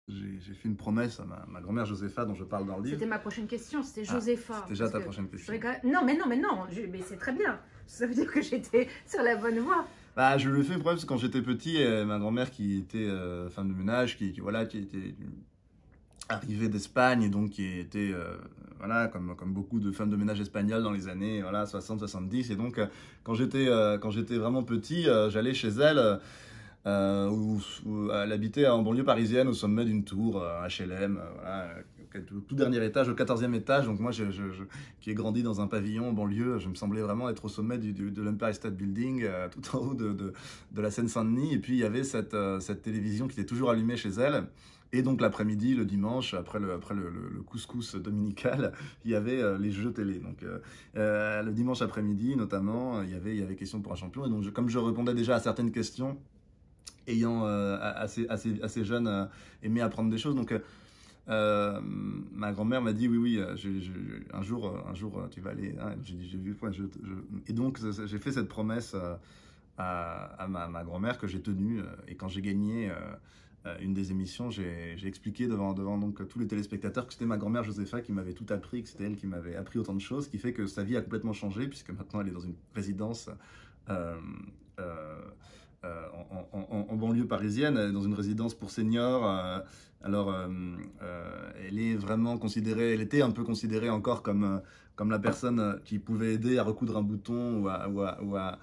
j'ai fait une promesse à ma grand-mère Josépha, dont je parle dans le livre. C'était ma prochaine question, c'était Josépha. C'est déjà ta prochaine question. Non, mais non, mais c'est très bien. Ça veut dire que j'étais sur la bonne voie. Bah, je lui ai fait une promesse quand j'étais petit, ma grand-mère qui était femme de ménage, voilà, qui était arrivée d'Espagne et donc qui était, voilà, comme beaucoup de femmes de ménage espagnoles dans les années voilà, 60-70. Et donc, quand j'étais vraiment petit, j'allais chez elle. Où elle habitait en banlieue parisienne au sommet d'une tour HLM, voilà, tout dernier étage, au 14e étage. Donc moi, qui ai grandi dans un pavillon en banlieue, je me semblais vraiment être au sommet de l'Empire State Building, tout en haut de la Seine-Saint-Denis. Et puis il y avait cette télévision qui était toujours allumée chez elle. Et donc l'après-midi, le dimanche, après le couscous dominical, il y avait les jeux télé. Donc le dimanche après-midi, notamment, il y avait question pour un champion. Et donc comme je répondais déjà à certaines questions, ayant assez jeune aimé apprendre des choses. Donc, ma grand-mère m'a dit oui, un jour, tu vas aller. Hein. J'ai dit, j'ai vu quoi. Et donc, j'ai fait cette promesse à ma grand-mère que j'ai tenue. Et quand j'ai gagné une des émissions, j'ai expliqué devant donc, tous les téléspectateurs que c'était ma grand-mère Josépha qui m'avait tout appris, que c'était elle qui m'avait appris autant de choses, ce qui fait que sa vie a complètement changé, puisque maintenant elle est dans une résidence. En banlieue parisienne, dans une résidence pour seniors. Alors, elle est vraiment considérée, elle était un peu considérée encore comme la personne qui pouvait aider à recoudre un bouton voilà,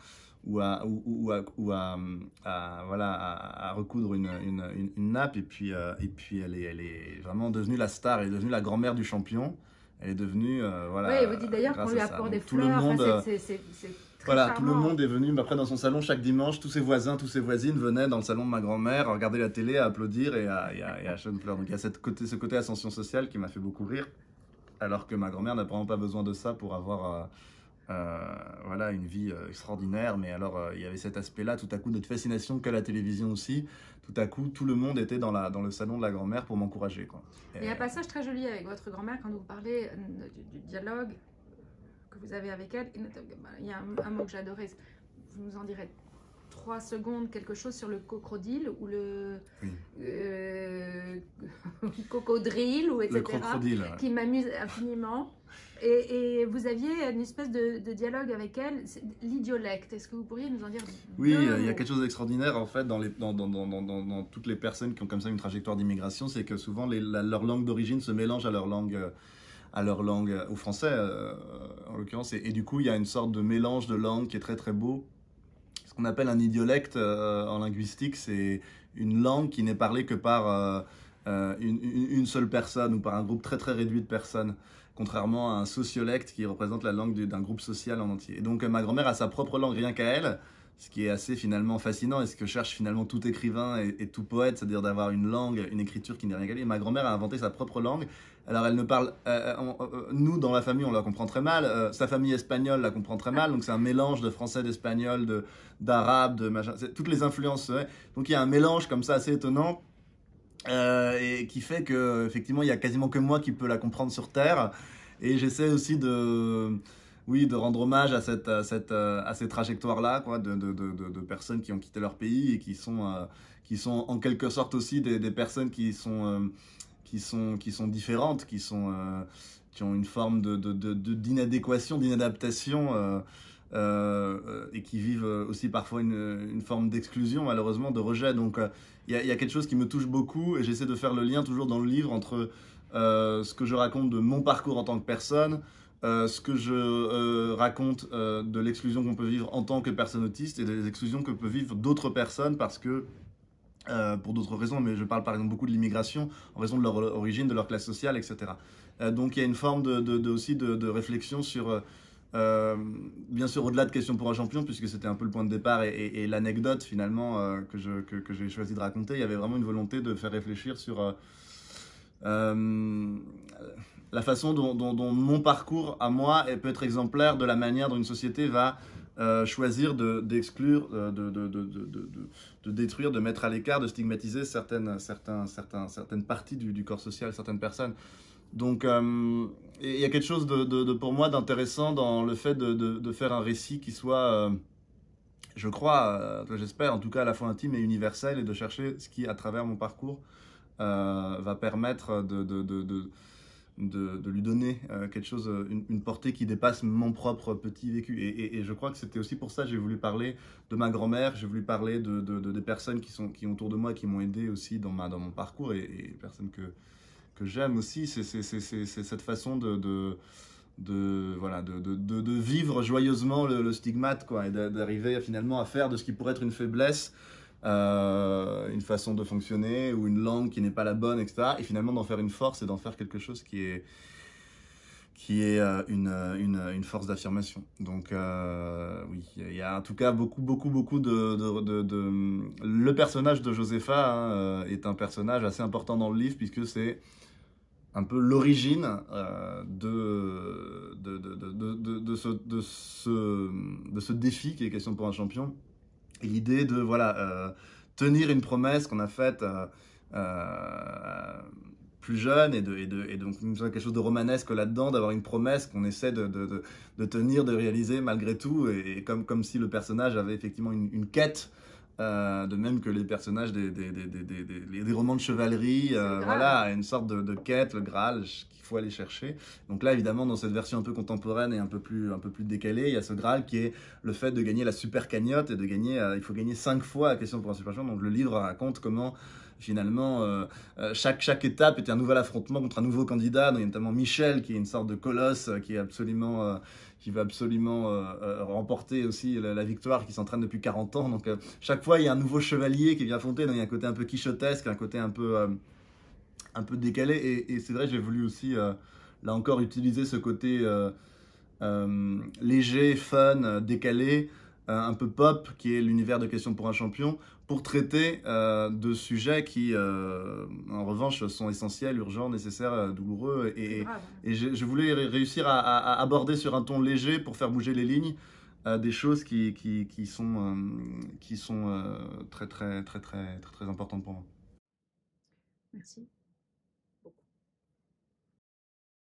à recoudre une nappe. Et puis elle est vraiment devenue la star, elle est devenue la grand-mère du champion. Elle est devenue, voilà. Oui, vous dites d'ailleurs qu'on lui apporte des fleurs. Tout le monde, enfin, c'est voilà, charmant. tout le monde est venu après dans son salon chaque dimanche. Tous ses voisins, toutes ses voisines venaient dans le salon de ma grand-mère à regarder la télé, à applaudir et à acheter une fleur. Donc il y a ce côté ascension sociale qui m'a fait beaucoup rire, alors que ma grand-mère n'a vraiment pas besoin de ça pour avoir voilà, une vie extraordinaire. Mais alors il y avait cet aspect-là, tout à coup, notre fascination qu'a la télévision aussi. Tout à coup, tout le monde était dans le salon de la grand-mère pour m'encourager, quoi. Il y a un passage très joli avec votre grand-mère quand vous parlez du dialogue que vous avez avec elle. Il y a un mot que j'adorais. Vous nous en direz 3 secondes, quelque chose sur le cocodile ou le cocodrille, ou etc. Le crocodile, ouais. Qui m'amuse infiniment. Et vous aviez une espèce de dialogue avec elle, l'idiolecte. Est-ce que vous pourriez nous en dire Oui, il y a quelque chose d'extraordinaire en fait dans toutes les personnes qui ont comme ça une trajectoire d'immigration, c'est que souvent leur langue d'origine se mélange à leur langue au français en l'occurrence, et du coup il y a une sorte de mélange de langues qui est très très beau. Ce qu'on appelle un idiolecte en linguistique, c'est une langue qui n'est parlée que par une seule personne ou par un groupe très très réduit de personnes, contrairement à un sociolecte qui représente la langue d'un groupe social en entier. Et donc ma grand-mère a sa propre langue rien qu'à elle, ce qui est assez finalement fascinant et ce que cherche finalement tout écrivain et tout poète, c'est-à-dire d'avoir une langue, une écriture qui n'est rien qu'à elle. Et ma grand-mère a inventé sa propre langue. Alors elle ne parle, nous dans la famille on la comprend très mal, sa famille espagnole la comprend très mal, donc c'est un mélange de français, d'espagnol, d'arabe, de machin, toutes les influences, ouais. Donc il y a un mélange comme ça assez étonnant. Et qui fait que effectivement il y a quasiment que moi qui peux la comprendre sur Terre, et j'essaie aussi de rendre hommage à ces trajectoires là, quoi, de personnes qui ont quitté leur pays et qui sont en quelque sorte aussi des personnes qui sont différentes, qui ont une forme d'inadéquation, d'inadaptation, et qui vivent aussi parfois une forme d'exclusion, malheureusement, de rejet. Donc il y a quelque chose qui me touche beaucoup, et j'essaie de faire le lien toujours dans le livre entre ce que je raconte de mon parcours en tant que personne, ce que je raconte de l'exclusion qu'on peut vivre en tant que personne autiste, et des exclusions que peuvent vivre d'autres personnes parce que pour d'autres raisons, mais je parle par exemple beaucoup de l'immigration en raison de leur origine, de leur classe sociale, etc. Donc il y a une forme aussi de réflexion sur bien sûr au-delà de questions pour un champion, puisque c'était un peu le point de départ et l'anecdote finalement que j'ai choisi de raconter. Il y avait vraiment une volonté de faire réfléchir sur la façon dont mon parcours à moi peut être exemplaire de la manière dont une société va choisir d'exclure, de détruire, de mettre à l'écart, de stigmatiser certaines parties du corps social, certaines personnes. Donc il y a quelque chose pour moi d'intéressant dans le fait de faire un récit qui soit, je crois, j'espère en tout cas à la fois intime et universel, et de chercher ce qui, à travers mon parcours, va permettre de lui donner quelque chose, une portée qui dépasse mon propre petit vécu. Et je crois que c'était aussi pour ça que j'ai voulu parler de ma grand-mère, j'ai voulu parler des personnes qui sont autour de moi, qui m'ont aidé aussi dans mon parcours, et les personnes que j'aime aussi. C'est cette façon de vivre joyeusement le stigmate, quoi, et d'arriver finalement à faire de ce qui pourrait être une faiblesse, une façon de fonctionner ou une langue qui n'est pas la bonne, etc. Et finalement d'en faire une force et d'en faire quelque chose qui est une force d'affirmation. Donc oui, il y a en tout cas beaucoup Le personnage de Josepha, hein, est un personnage assez important dans le livre, puisque c'est un peu l'origine de ce défi qui est Question pour un champion. Et l'idée de tenir une promesse qu'on a faite plus jeune, et donc il y a quelque chose de romanesque là-dedans, d'avoir une promesse qu'on essaie de tenir, de réaliser malgré tout, et comme si le personnage avait effectivement une quête. De même que les personnages des romans de chevalerie, voilà, une sorte de quête, le Graal qu'il faut aller chercher. Donc là, évidemment, dans cette version un peu contemporaine et un peu plus décalée, il y a ce Graal qui est le fait de gagner la super cagnotte, et de gagner, il faut gagner 5 fois la Question pour un super champion. Donc le livre raconte comment finalement chaque étape est un nouvel affrontement contre un nouveau candidat. Donc il y a notamment Michel, qui est une sorte de colosse, qui va absolument remporter aussi la victoire, qui s'entraîne depuis 40 ans. Donc chaque fois, il y a un nouveau chevalier qui vient affronter. Donc il y a un côté un peu quichotesque, un côté un peu décalé. Et c'est vrai, j'ai voulu aussi, là encore, utiliser ce côté léger, fun, décalé, un peu pop, qui est l'univers de Question pour un champion, pour traiter de sujets qui, en revanche, sont essentiels, urgents, nécessaires, douloureux. Et je voulais réussir à aborder sur un ton léger, pour faire bouger les lignes, des choses qui sont très importantes pour moi. Merci.